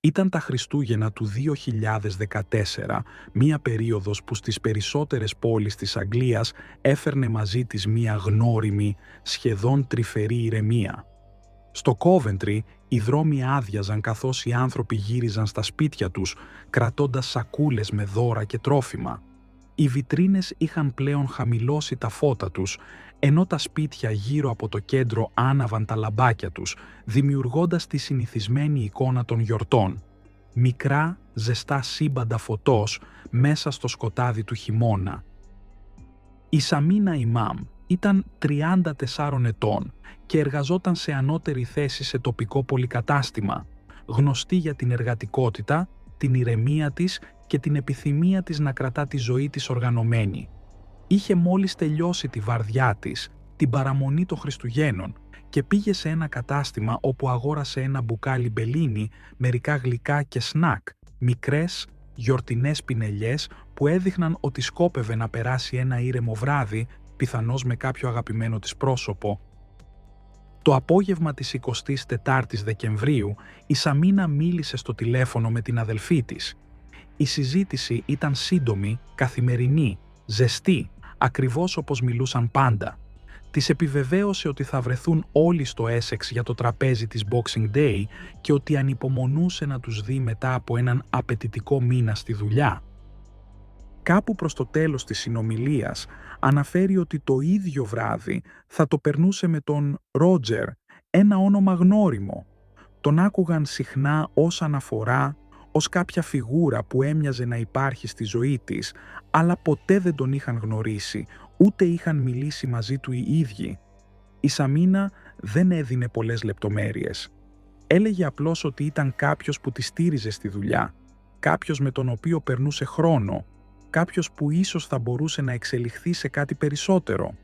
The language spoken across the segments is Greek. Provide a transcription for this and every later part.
Ήταν τα Χριστούγεννα του 2014, μία περίοδος που στις περισσότερες πόλεις της Αγγλίας έφερνε μαζί της μία γνώριμη, σχεδόν τρυφερή ηρεμία. Στο Κόβεντρι οι δρόμοι άδειαζαν καθώς οι άνθρωποι γύριζαν στα σπίτια τους, κρατώντας σακούλες με δώρα και τρόφιμα. Οι βιτρίνες είχαν πλέον χαμηλώσει τα φώτα τους, ενώ τα σπίτια γύρω από το κέντρο άναβαν τα λαμπάκια τους, δημιουργώντας τη συνηθισμένη εικόνα των γιορτών. Μικρά, ζεστά σύμπαντα φωτός μέσα στο σκοτάδι του χειμώνα. Η Σαμίνα Ιμάμ ήταν 34 ετών και εργαζόταν σε ανώτερη θέση σε τοπικό πολυκατάστημα, γνωστή για την εργατικότητα, την ηρεμία της και την επιθυμία της να κρατά τη ζωή της οργανωμένη. Είχε μόλις τελειώσει τη βαρδιά της, την παραμονή των Χριστουγέννων, και πήγε σε ένα κατάστημα όπου αγόρασε ένα μπουκάλι μπελίνι, μερικά γλυκά και σνακ, μικρές, γιορτινές πινελιές που έδειχναν ότι σκόπευε να περάσει ένα ήρεμο βράδυ, πιθανώς με κάποιο αγαπημένο της πρόσωπο. Το απόγευμα της 24ης Δεκεμβρίου, η Σαμίνα μίλησε στο τηλέφωνο με την αδελφή της. Η συζήτηση ήταν σύντομη, καθημερινή, ζεστή, ακριβώς όπως μιλούσαν πάντα. Της επιβεβαίωσε ότι θα βρεθούν όλοι στο Έσεξ για το τραπέζι της Boxing Day και ότι ανυπομονούσε να τους δει μετά από έναν απαιτητικό μήνα στη δουλειά. Κάπου προς το τέλος της συνομιλίας αναφέρει ότι το ίδιο βράδυ θα το περνούσε με τον Ρότζερ, ένα όνομα γνώριμο. Τον άκουγαν συχνά ως αναφορά, ως κάποια φιγούρα που έμοιαζε να υπάρχει στη ζωή της, αλλά ποτέ δεν τον είχαν γνωρίσει, ούτε είχαν μιλήσει μαζί του οι ίδιοι. Η Σαμίνα δεν έδινε πολλές λεπτομέρειες. Έλεγε απλώς ότι ήταν κάποιος που τη στήριζε στη δουλειά, κάποιος με τον οποίο περνούσε χρόνο, κάποιος που ίσως θα μπορούσε να εξελιχθεί σε κάτι περισσότερο.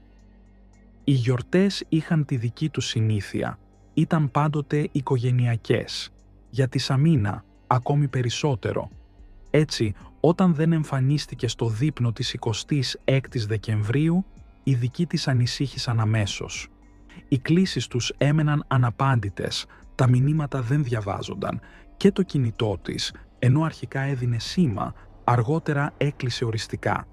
Οι γιορτές είχαν τη δική τους συνήθεια, ήταν πάντοτε οικογενειακές. Για τη Σαμίνα, ακόμη περισσότερο. Έτσι, όταν δεν εμφανίστηκε στο δείπνο της 26ης Δεκεμβρίου, οι δικοί της ανησύχησαν αμέσως. Οι κλήσεις τους έμεναν αναπάντητες, τα μηνύματα δεν διαβάζονταν και το κινητό της, ενώ αρχικά έδινε σήμα, αργότερα έκλεισε οριστικά.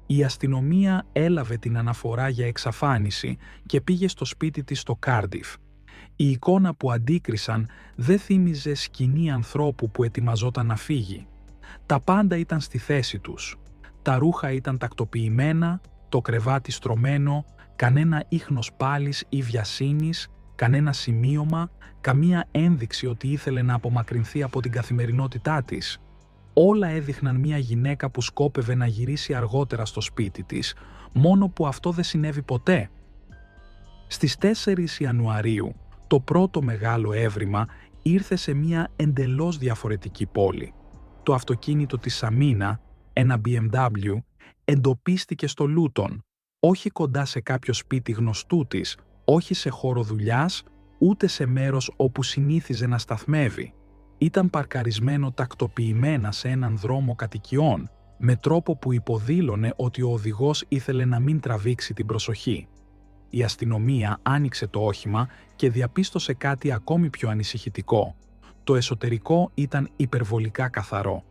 Η αστυνομία έλαβε την αναφορά για εξαφάνιση και πήγε στο σπίτι της στο Κάρντιφ. Η εικόνα που αντίκρισαν δεν θύμιζε σκηνή ανθρώπου που ετοιμαζόταν να φύγει. Τα πάντα ήταν στη θέση τους. Τα ρούχα ήταν τακτοποιημένα, το κρεβάτι στρωμένο, κανένα ίχνος πάλης ή βιασύνης, κανένα σημείωμα, καμία ένδειξη ότι ήθελε να απομακρυνθεί από την καθημερινότητά της. Όλα έδειχναν μια γυναίκα που σκόπευε να γυρίσει αργότερα στο σπίτι της, μόνο που αυτό δεν συνέβη ποτέ. Στις 4 Ιανουαρίου, το πρώτο μεγάλο έβριμα ήρθε σε μια εντελώς διαφορετική πόλη. Το αυτοκίνητο της Σαμίνα, ένα BMW, εντοπίστηκε στο Λούτον, όχι κοντά σε κάποιο σπίτι γνωστού της, όχι σε χώρο δουλειάς, ούτε σε μέρος όπου συνήθιζε να σταθμεύει. Ήταν παρκαρισμένο τακτοποιημένα σε έναν δρόμο κατοικιών, με τρόπο που υποδήλωνε ότι ο οδηγός ήθελε να μην τραβήξει την προσοχή. Η αστυνομία άνοιξε το όχημα και διαπίστωσε κάτι ακόμη πιο ανησυχητικό. Το εσωτερικό ήταν υπερβολικά καθαρό.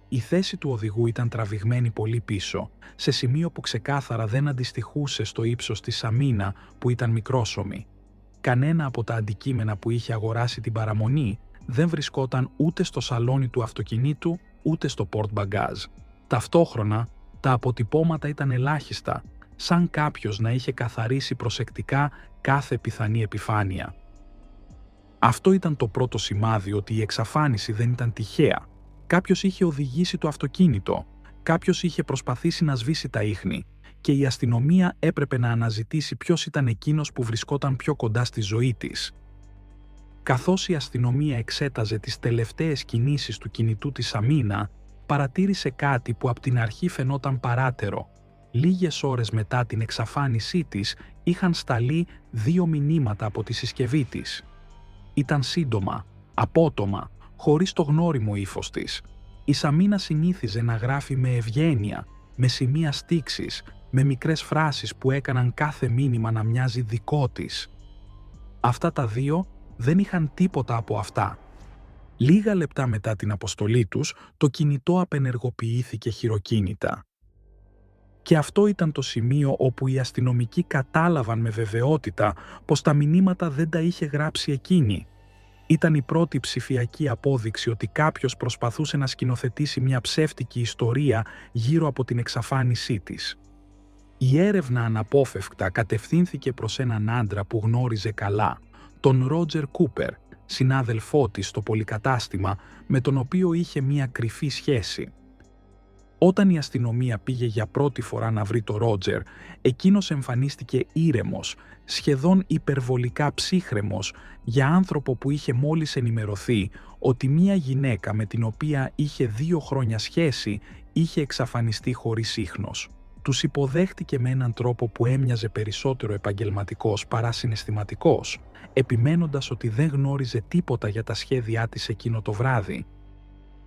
Η θέση του οδηγού ήταν τραβηγμένη πολύ πίσω, σε σημείο που ξεκάθαρα δεν αντιστοιχούσε στο ύψος της Σαμίνα που ήταν μικρόσωμη. Κανένα από τα αντικείμενα που είχε αγοράσει την παραμονή δεν βρισκόταν ούτε στο σαλόνι του αυτοκινήτου, ούτε στο πορτμπαγκάζ. Ταυτόχρονα, τα αποτυπώματα ήταν ελάχιστα, σαν κάποιος να είχε καθαρίσει προσεκτικά κάθε πιθανή επιφάνεια. Αυτό ήταν το πρώτο σημάδι ότι η εξαφάνιση δεν ήταν τυχαία. Κάποιος είχε οδηγήσει το αυτοκίνητο, κάποιος είχε προσπαθήσει να σβήσει τα ίχνη και η αστυνομία έπρεπε να αναζητήσει ποιος ήταν εκείνος που βρισκόταν πιο κοντά στη ζωή της. Καθώς η αστυνομία εξέταζε τις τελευταίες κινήσεις του κινητού της Σαμίνα, παρατήρησε κάτι που απ' την αρχή φαινόταν παράτερο. Λίγες ώρες μετά την εξαφάνισή της είχαν σταλεί 2 μηνύματα από τη συσκευή της. Ήταν σύντομα, απότομα, χωρίς το γνώριμο ύφος της. Η Σαμίνα συνήθιζε να γράφει με ευγένεια, με σημεία στίξης, με μικρές φράσεις που έκαναν κάθε μήνυμα να μοιάζει δικό της. Αυτά τα 2 δεν είχαν τίποτα από αυτά. Λίγα λεπτά μετά την αποστολή τους, το κινητό απενεργοποιήθηκε χειροκίνητα. Και αυτό ήταν το σημείο όπου οι αστυνομικοί κατάλαβαν με βεβαιότητα πως τα μηνύματα δεν τα είχε γράψει εκείνη. Ήταν η πρώτη ψηφιακή απόδειξη ότι κάποιος προσπαθούσε να σκηνοθετήσει μια ψεύτικη ιστορία γύρω από την εξαφάνισή της. Η έρευνα αναπόφευκτα κατευθύνθηκε προς έναν άντρα που γνώριζε καλά, τον Ρότζερ Κούπερ, συνάδελφό της στο πολυκατάστημα, με τον οποίο είχε μια κρυφή σχέση. Όταν η αστυνομία πήγε για πρώτη φορά να βρει το Ρότζερ, εκείνος εμφανίστηκε ήρεμος, σχεδόν υπερβολικά ψύχρεμος, για άνθρωπο που είχε μόλις ενημερωθεί ότι μία γυναίκα με την οποία είχε 2 χρόνια σχέση είχε εξαφανιστεί χωρίς ίχνος. Τους υποδέχτηκε με έναν τρόπο που έμοιαζε περισσότερο επαγγελματικός παρά συναισθηματικός, επιμένοντας ότι δεν γνώριζε τίποτα για τα σχέδιά της εκείνο το βράδυ.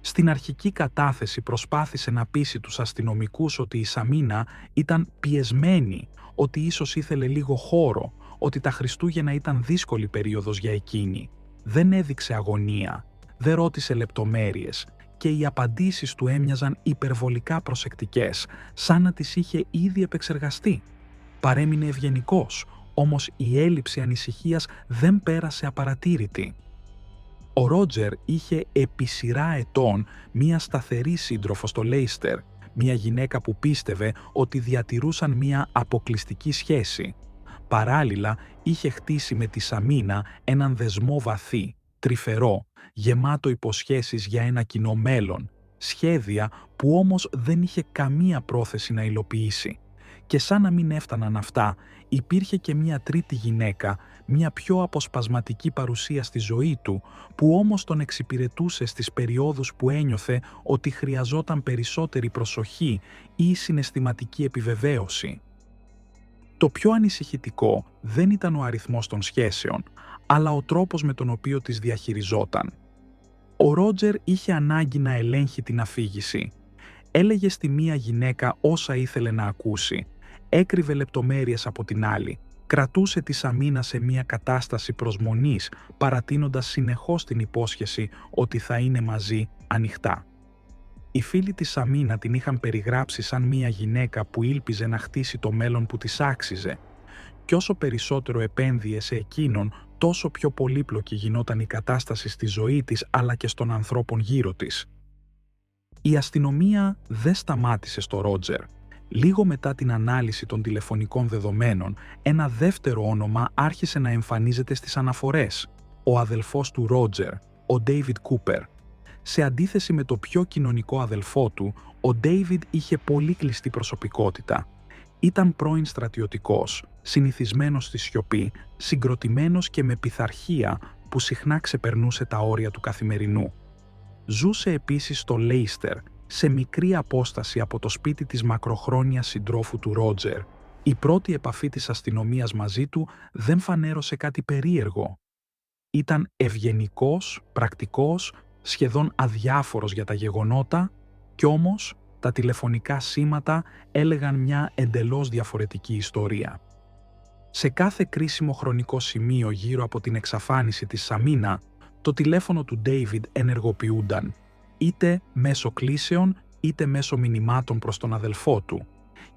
Στην αρχική κατάθεση προσπάθησε να πείσει τους αστυνομικούς ότι η Σαμίνα ήταν πιεσμένη, ότι ίσως ήθελε λίγο χώρο, ότι τα Χριστούγεννα ήταν δύσκολη περίοδος για εκείνη. Δεν έδειξε αγωνία, δεν ρώτησε λεπτομέρειες και οι απαντήσεις του έμοιαζαν υπερβολικά προσεκτικές, σαν να τις είχε ήδη επεξεργαστεί. Παρέμεινε ευγενικός, όμως η έλλειψη ανησυχίας δεν πέρασε απαρατήρητη. Ο Ρότζερ είχε επί σειρά ετών μία σταθερή σύντροφο στο Λέιστερ, μία γυναίκα που πίστευε ότι διατηρούσαν μία αποκλειστική σχέση. Παράλληλα, είχε χτίσει με τη Σαμίνα έναν δεσμό βαθύ, τρυφερό, γεμάτο υποσχέσεις για ένα κοινό μέλλον, σχέδια που όμως δεν είχε καμία πρόθεση να υλοποιήσει. Και σαν να μην έφταναν αυτά, υπήρχε και μία τρίτη γυναίκα, μία πιο αποσπασματική παρουσία στη ζωή του, που όμως τον εξυπηρετούσε στις περιόδους που ένιωθε ότι χρειαζόταν περισσότερη προσοχή ή συναισθηματική επιβεβαίωση. Το πιο ανησυχητικό δεν ήταν ο αριθμός των σχέσεων, αλλά ο τρόπος με τον οποίο τις διαχειριζόταν. Ο Ρότζερ είχε ανάγκη να ελέγχει την αφήγηση. Έλεγε στη μία γυναίκα όσα ήθελε να ακούσει, έκρυβε λεπτομέρειες από την άλλη, κρατούσε τη Σαμίνα σε μία κατάσταση προσμονής, παρατείνοντας συνεχώς την υπόσχεση ότι θα είναι μαζί ανοιχτά. Οι φίλοι της Σαμίνα την είχαν περιγράψει σαν μία γυναίκα που ήλπιζε να χτίσει το μέλλον που της άξιζε. Κι όσο περισσότερο επένδυε σε εκείνον, τόσο πιο πολύπλοκη γινόταν η κατάσταση στη ζωή της αλλά και στον ανθρώπων γύρω της. Η αστυνομία δεν σταμάτησε στο Ρότζερ. Λίγο μετά την ανάλυση των τηλεφωνικών δεδομένων, ένα δεύτερο όνομα άρχισε να εμφανίζεται στις αναφορές. Ο αδελφός του Ρότζερ, ο Ντέιβιντ Κούπερ. Σε αντίθεση με το πιο κοινωνικό αδελφό του, ο Ντέιβιντ είχε πολύ κλειστή προσωπικότητα. Ήταν πρώην στρατιωτικός, συνηθισμένος στη σιωπή, συγκροτημένος και με πειθαρχία που συχνά ξεπερνούσε τα όρια του καθημερινού. Ζούσε επίσης στο Λέιστερ, σε μικρή απόσταση από το σπίτι της μακροχρόνιας συντρόφου του Ρότζερ. Η πρώτη επαφή της αστυνομίας μαζί του δεν φανέρωσε κάτι περίεργο. Ήταν ευγενικός, πρακτικός, σχεδόν αδιάφορος για τα γεγονότα, κι όμως τα τηλεφωνικά σήματα έλεγαν μια εντελώς διαφορετική ιστορία. Σε κάθε κρίσιμο χρονικό σημείο γύρω από την εξαφάνιση της Σαμίνα, το τηλέφωνο του Ντέιβιντ ενεργοποιούνταν, είτε μέσω κλήσεων είτε μέσω μηνυμάτων προς τον αδελφό του.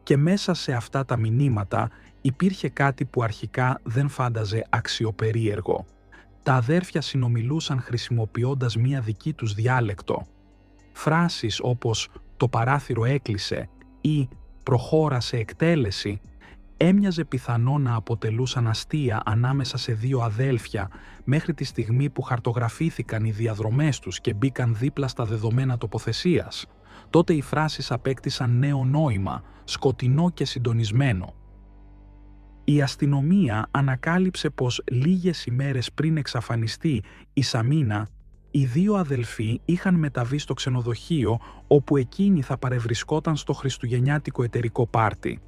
Και μέσα σε αυτά τα μηνύματα υπήρχε κάτι που αρχικά δεν φάνταζε αξιοπερίεργο. Τα αδέρφια συνομιλούσαν χρησιμοποιώντας μία δική τους διάλεκτο. Φράσεις όπως «το παράθυρο έκλεισε» ή «προχώρα σε εκτέλεση» έμοιαζε πιθανό να αποτελούσαν αστεία ανάμεσα σε δύο αδέλφια μέχρι τη στιγμή που χαρτογραφήθηκαν οι διαδρομές τους και μπήκαν δίπλα στα δεδομένα τοποθεσίας. Τότε οι φράσεις απέκτησαν νέο νόημα, σκοτεινό και συντονισμένο. Η αστυνομία ανακάλυψε πως λίγες ημέρες πριν εξαφανιστεί η Σαμίνα, οι δύο αδελφοί είχαν μεταβεί στο ξενοδοχείο όπου εκείνη θα παρευρισκόταν στο χριστουγεννιάτικο εταιρικό πάρτι.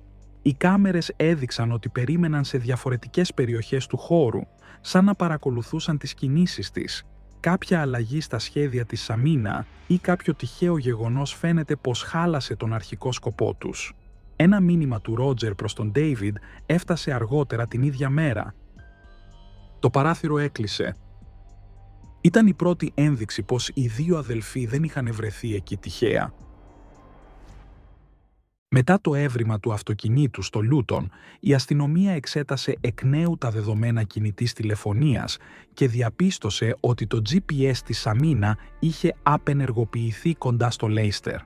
Οι κάμερες έδειξαν ότι περίμεναν σε διαφορετικές περιοχές του χώρου, σαν να παρακολουθούσαν τις κινήσεις της. Κάποια αλλαγή στα σχέδια της Σαμίνα ή κάποιο τυχαίο γεγονός φαίνεται πως χάλασε τον αρχικό σκοπό τους. Ένα μήνυμα του Ρότζερ προς τον Ντέιβιντ έφτασε αργότερα την ίδια μέρα. «Το παράθυρο έκλεισε. Ήταν η πρώτη ένδειξη πως οι δύο αδελφοί δεν είχαν βρεθεί εκεί τυχαία. Μετά το έβριμα του αυτοκινήτου στο Λούτον, η αστυνομία εξέτασε εκ νέου τα δεδομένα κινητής τηλεφωνίας και διαπίστωσε ότι το GPS της Σαμίνα είχε απενεργοποιηθεί κοντά στο Λέιστερ.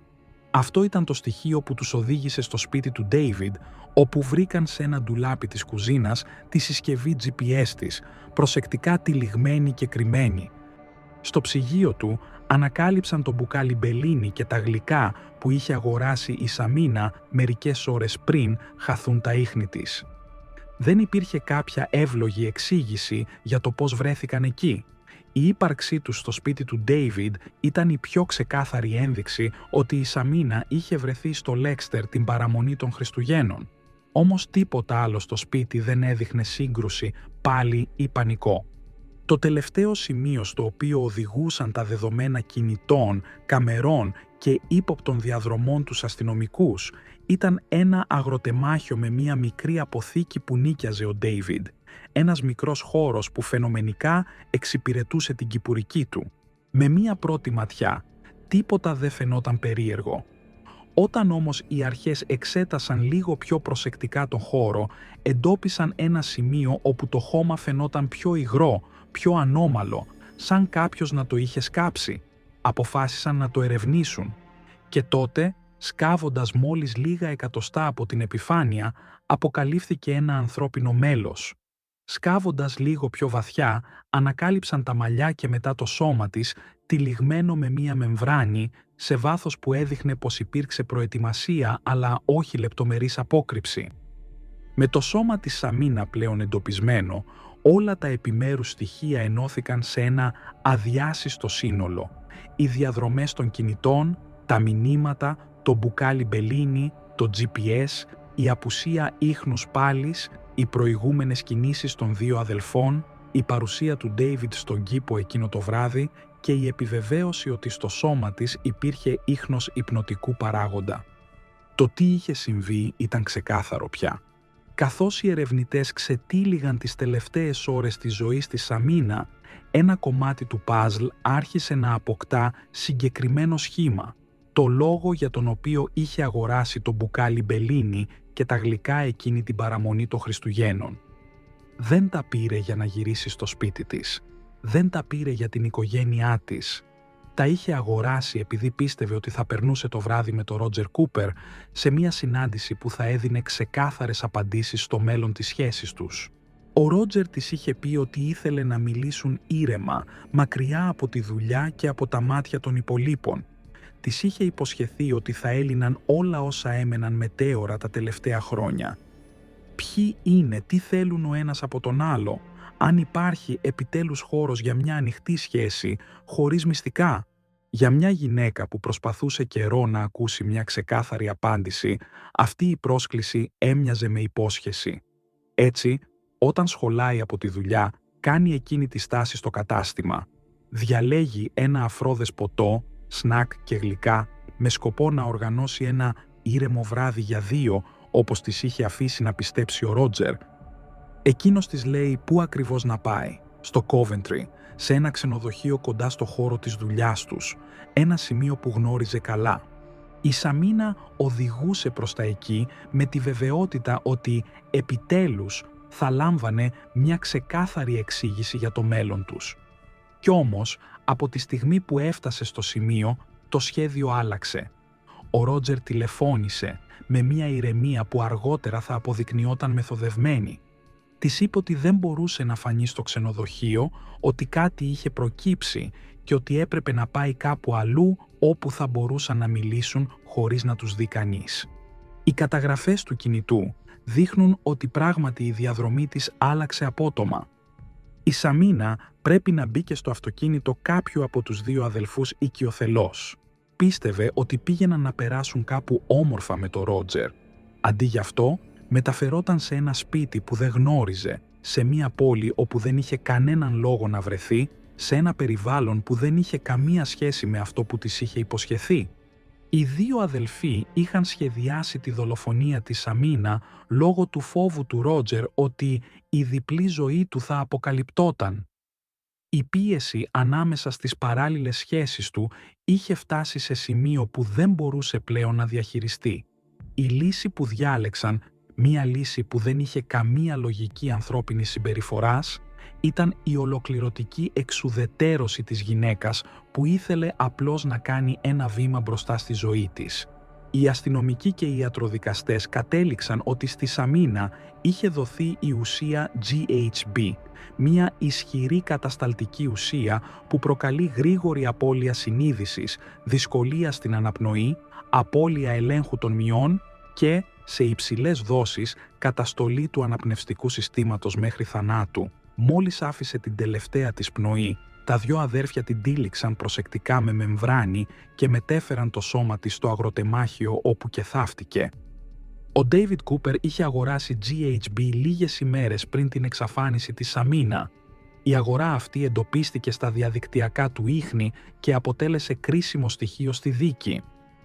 Αυτό ήταν το στοιχείο που τους οδήγησε στο σπίτι του Ντέιβιντ, όπου βρήκαν σε ένα ντουλάπι της κουζίνας τη συσκευή GPS της, προσεκτικά τυλιγμένη και κρυμμένη. Στο ψυγείο του ανακάλυψαν το μπουκάλι μπελίνι και τα γλυκά που είχε αγοράσει η Σαμίνα μερικές ώρες πριν χαθούν τα ίχνη της. Δεν υπήρχε κάποια εύλογη εξήγηση για το πώς βρέθηκαν εκεί. Η ύπαρξή τους στο σπίτι του Ντέιβιντ ήταν η πιο ξεκάθαρη ένδειξη ότι η Σαμίνα είχε βρεθεί στο Λέξτερ την παραμονή των Χριστουγέννων. Όμως τίποτα άλλο στο σπίτι δεν έδειχνε σύγκρουση, πάλι ή πανικό. Το τελευταίο σημείο στο οποίο οδηγούσαν τα δεδομένα κινητών, καμερών και ύποπτων διαδρομών τους αστυνομικούς ήταν ένα αγροτεμάχιο με μία μικρή αποθήκη που νίκιαζε ο Ντέιβιντ, ένας μικρός χώρος που φαινομενικά εξυπηρετούσε την κυπουρική του. Με μία πρώτη ματιά, τίποτα δεν φαινόταν περίεργο. Όταν όμως οι αρχές εξέτασαν λίγο πιο προσεκτικά τον χώρο, εντόπισαν ένα σημείο όπου το χώμα φαινόταν πιο υγρό, πιο ανώμαλο, σαν κάποιος να το είχε σκάψει. Αποφάσισαν να το ερευνήσουν. Και τότε, σκάβοντας μόλις λίγα εκατοστά από την επιφάνεια, αποκαλύφθηκε ένα ανθρώπινο μέλος. Σκάβοντας λίγο πιο βαθιά, ανακάλυψαν τα μαλλιά και μετά το σώμα της, τυλιγμένο με μία μεμβράνη, σε βάθος που έδειχνε πως υπήρξε προετοιμασία αλλά όχι λεπτομερής απόκρυψη. Με το σώμα της Σαμίνα πλέον εντοπισμένο, όλα τα επιμέρους στοιχεία ενώθηκαν σε ένα αδιάσυστο σύνολο. Οι διαδρομές των κινητών, τα μηνύματα, το μπουκάλι μπελίνι, το GPS, η απουσία ίχνους πάλης, οι προηγούμενες κινήσεις των δύο αδελφών, η παρουσία του Ντέιβιντ στον κήπο εκείνο το βράδυ και η επιβεβαίωση ότι στο σώμα της υπήρχε ίχνος υπνοτικού παράγοντα. Το τι είχε συμβεί ήταν ξεκάθαρο πια. Καθώς οι ερευνητές ξετύλιγαν τις τελευταίες ώρες της ζωής της Σαμίνα, ένα κομμάτι του παζλ άρχισε να αποκτά συγκεκριμένο σχήμα, το λόγο για τον οποίο είχε αγοράσει το μπουκάλι μπελίνι και τα γλυκά εκείνη την παραμονή των Χριστουγέννων. Δεν τα πήρε για να γυρίσει στο σπίτι της. Δεν τα πήρε για την οικογένειά της. Τα είχε αγοράσει επειδή πίστευε ότι θα περνούσε το βράδυ με τον Ρότζερ Κούπερ σε μια συνάντηση που θα έδινε ξεκάθαρες απαντήσεις στο μέλλον της σχέσης τους. Ο Ρότζερ της είχε πει ότι ήθελε να μιλήσουν ήρεμα, μακριά από τη δουλειά και από τα μάτια των υπολείπων. Της είχε υποσχεθεί ότι θα έλυναν όλα όσα έμεναν μετέωρα τα τελευταία χρόνια. Ποιοι είναι, τι θέλουν ο ένας από τον άλλο, αν υπάρχει επιτέλους χώρος για μια ανοιχτή σχέση, χωρίς μυστικά. Για μια γυναίκα που προσπαθούσε καιρό να ακούσει μια ξεκάθαρη απάντηση, αυτή η πρόσκληση έμοιαζε με υπόσχεση. Έτσι, όταν σχολάει από τη δουλειά, κάνει εκείνη τη στάση στο κατάστημα. Διαλέγει ένα αφρόδες ποτό, σνακ και γλυκά, με σκοπό να οργανώσει ένα ήρεμο βράδυ για δύο, όπως της είχε αφήσει να πιστέψει ο Ρότζερ. Εκείνος της λέει πού ακριβώς να πάει, στο Κόβεντρι, σε ένα ξενοδοχείο κοντά στο χώρο της δουλειάς τους, ένα σημείο που γνώριζε καλά. Η Σαμίνα οδηγούσε προς τα εκεί με τη βεβαιότητα ότι επιτέλους θα λάμβανε μια ξεκάθαρη εξήγηση για το μέλλον τους. Κι όμως, από τη στιγμή που έφτασε στο σημείο, το σχέδιο άλλαξε. Ο Ρότζερ τηλεφώνησε με μια ηρεμία που αργότερα θα αποδεικνυόταν μεθοδευμένη. Της είπε ότι δεν μπορούσε να φανεί στο ξενοδοχείο, ότι κάτι είχε προκύψει και ότι έπρεπε να πάει κάπου αλλού όπου θα μπορούσαν να μιλήσουν χωρίς να τους δει κανείς. Οι καταγραφές του κινητού δείχνουν ότι πράγματι η διαδρομή της άλλαξε απότομα. Η Σαμίνα πρέπει να μπήκε στο αυτοκίνητο κάποιου από τους δύο αδελφούς οικειοθελώς. Πίστευε ότι πήγαιναν να περάσουν κάπου όμορφα με το Ρότζερ. Αντί γι' αυτό, μεταφερόταν σε ένα σπίτι που δεν γνώριζε, σε μια πόλη όπου δεν είχε κανέναν λόγο να βρεθεί, σε ένα περιβάλλον που δεν είχε καμία σχέση με αυτό που της είχε υποσχεθεί. Οι δύο αδελφοί είχαν σχεδιάσει τη δολοφονία της Σαμίνα λόγω του φόβου του Ρότζερ ότι η διπλή ζωή του θα αποκαλυπτόταν. Η πίεση ανάμεσα στις παράλληλες σχέσεις του είχε φτάσει σε σημείο που δεν μπορούσε πλέον να διαχειριστεί. Η λύση που διάλεξαν, μία λύση που δεν είχε καμία λογική ανθρώπινης συμπεριφοράς, ήταν η ολοκληρωτική εξουδετέρωση της γυναίκας που ήθελε απλώς να κάνει ένα βήμα μπροστά στη ζωή της. Οι αστυνομικοί και οι ιατροδικαστές κατέληξαν ότι στη Σαμίνα είχε δοθεί η ουσία GHB, μια ισχυρή κατασταλτική ουσία που προκαλεί γρήγορη απώλεια συνείδησης, δυσκολία στην αναπνοή, απώλεια ελέγχου των μυών και, σε υψηλές δόσεις, καταστολή του αναπνευστικού συστήματος μέχρι θανάτου. Μόλις άφησε την τελευταία της πνοή, τα δυο αδέρφια την τύλιξαν προσεκτικά με μεμβράνη και μετέφεραν το σώμα της στο αγροτεμάχιο όπου και θαύτηκε. Ο David Cooper είχε αγοράσει GHB λίγες ημέρες πριν την εξαφάνιση της Σαμίνα. Η αγορά αυτή εντοπίστηκε στα διαδικτυακά του ίχνη και αποτέλεσε κρίσιμο στοιχείο στη δίκη.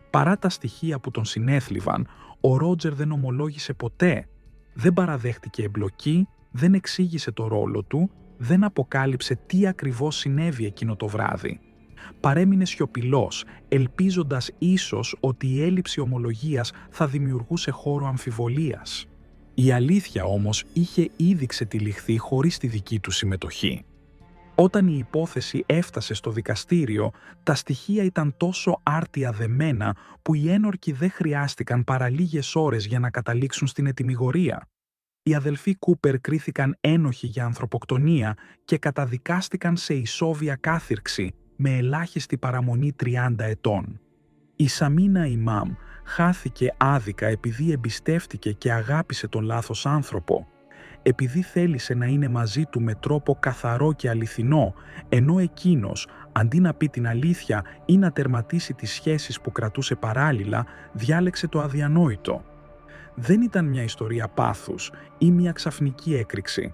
Παρά τα στοιχεία που τον συνέθλιβαν, ο Ρότζερ δεν ομολόγησε ποτέ. Δεν παραδέχτηκε εμπλοκή, δεν εξήγησε το ρόλο του, δεν αποκάλυψε τι ακριβώς συνέβη εκείνο το βράδυ. Παρέμεινε σιωπηλός, ελπίζοντας ίσως ότι η έλλειψη ομολογίας θα δημιουργούσε χώρο αμφιβολίας. Η αλήθεια όμως είχε ήδη ξετυλιχθεί χωρίς τη δική του συμμετοχή. Όταν η υπόθεση έφτασε στο δικαστήριο, τα στοιχεία ήταν τόσο άρτια δεμένα που οι ένορκοι δεν χρειάστηκαν παρά λίγες ώρες για να καταλήξουν στην ετυμηγορία. Οι αδελφοί Κούπερ κρίθηκαν ένοχοι για ανθρωποκτονία και καταδικάστηκαν σε ισόβια κάθυρξη με ελάχιστη παραμονή 30 ετών. Η Σαμίνα Ιμάμ χάθηκε άδικα επειδή εμπιστεύτηκε και αγάπησε τον λάθος άνθρωπο, επειδή θέλησε να είναι μαζί του με τρόπο καθαρό και αληθινό, ενώ εκείνος, αντί να πει την αλήθεια ή να τερματίσει τις σχέσεις που κρατούσε παράλληλα, διάλεξε το αδιανόητο. Δεν ήταν μια ιστορία πάθους ή μια ξαφνική έκρηξη.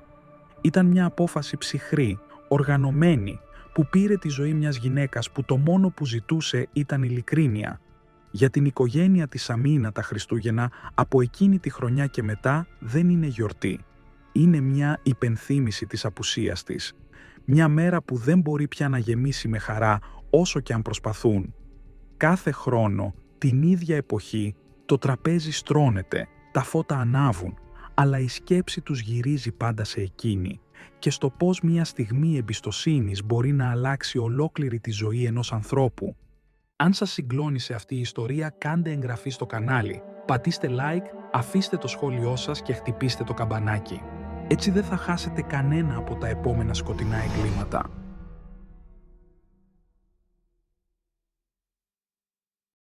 Ήταν μια απόφαση ψυχρή, οργανωμένη, που πήρε τη ζωή μιας γυναίκας που το μόνο που ζητούσε ήταν ειλικρίνεια. Για την οικογένεια της Σαμίνα τα Χριστούγεννα από εκείνη τη χρονιά και μετά δεν είναι γιορτή. Είναι μια υπενθύμηση της απουσίας της. Μια μέρα που δεν μπορεί πια να γεμίσει με χαρά όσο και αν προσπαθούν. Κάθε χρόνο, την ίδια εποχή, το τραπέζι στρώνεται, τα φώτα ανάβουν, αλλά η σκέψη τους γυρίζει πάντα σε εκείνη και στο πώς μια στιγμή εμπιστοσύνης μπορεί να αλλάξει ολόκληρη τη ζωή ενός ανθρώπου. Αν σας συγκλώνησε αυτή η ιστορία, κάντε εγγραφή στο κανάλι, πατήστε like, αφήστε το σχόλιο σας και χτυπήστε το καμπανάκι. Έτσι δεν θα χάσετε κανένα από τα επόμενα σκοτεινά εγκλήματα.